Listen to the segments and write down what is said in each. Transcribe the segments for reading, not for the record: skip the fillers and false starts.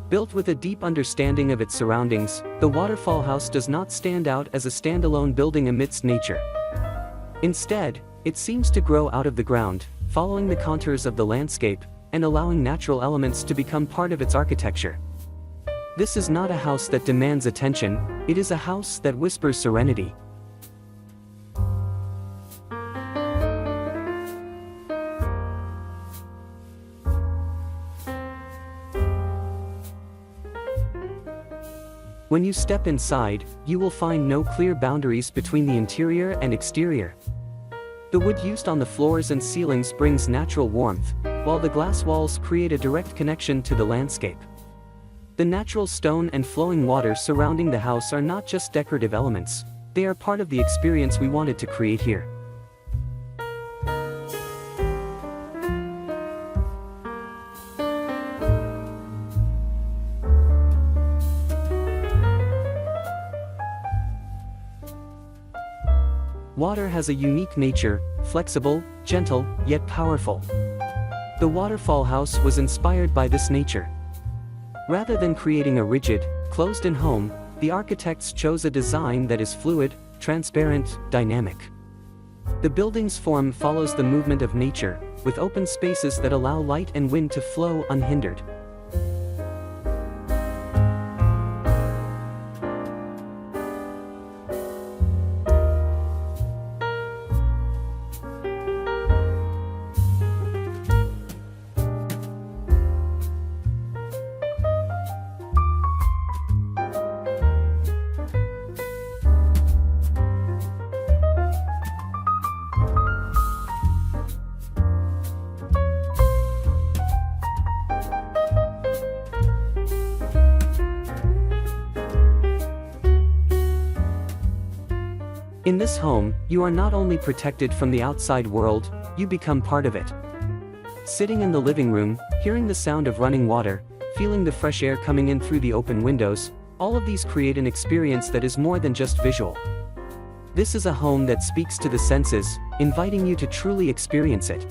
Built with a deep understanding of its surroundings, the Waterfall House does not stand out as a standalone building amidst nature. Instead, it seems to grow out of the ground, following the contours of the landscape, and allowing natural elements to become part of its architecture. This is not a house that demands attention, it is a house that whispers serenity. When you step inside, you will find no clear boundaries between the interior and exterior. The wood used on the floors and ceilings brings natural warmth, while the glass walls create a direct connection to the landscape. The natural stone and flowing water surrounding the house are not just decorative elements, they are part of the experience we wanted to create here. Water has a unique nature, flexible, gentle, yet powerful. The Waterfall House was inspired by this nature. Rather than creating a rigid, closed-in home, the architects chose a design that is fluid, transparent, dynamic. The building's form follows the movement of nature, with open spaces that allow light and wind to flow unhindered. In this home, you are not only protected from the outside world, you become part of it. Sitting in the living room, hearing the sound of running water, feeling the fresh air coming in through the open windows, all of these create an experience that is more than just visual. This is a home that speaks to the senses, inviting you to truly experience it.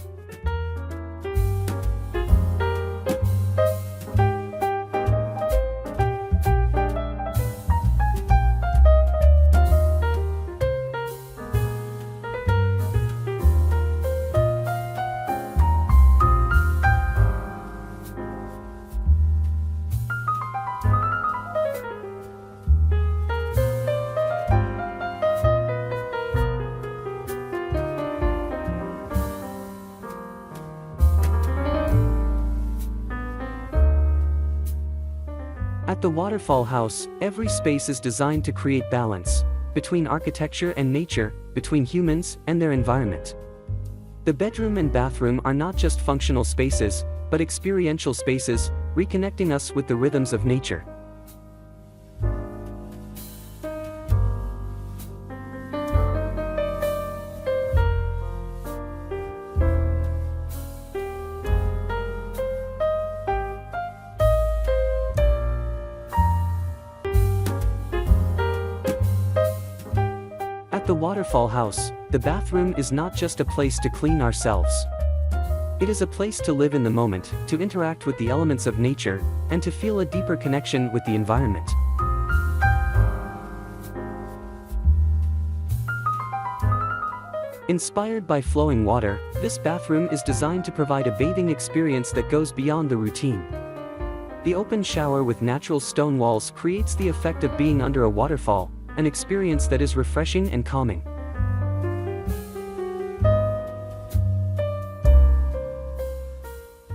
At the Waterfall House, every space is designed to create balance between architecture and nature, between humans and their environment. The bedroom and bathroom are not just functional spaces, but experiential spaces, reconnecting us with the rhythms of nature. At the Waterfall House, the bathroom is not just a place to clean ourselves. It is a place to live in the moment, to interact with the elements of nature, and to feel a deeper connection with the environment. Inspired by flowing water, this bathroom is designed to provide a bathing experience that goes beyond the routine. The open shower with natural stone walls creates the effect of being under a waterfall, an experience that is refreshing and calming.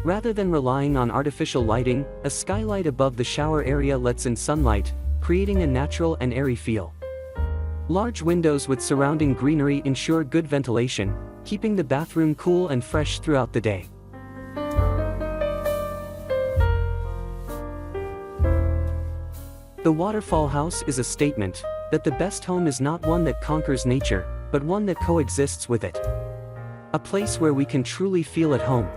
Rather than relying on artificial lighting, a skylight above the shower area lets in sunlight, creating a natural and airy feel. Large windows with surrounding greenery ensure good ventilation, keeping the bathroom cool and fresh throughout the day. The Waterfall House is a statement that the best home is not one that conquers nature, but one that coexists with it. A place where we can truly feel at home.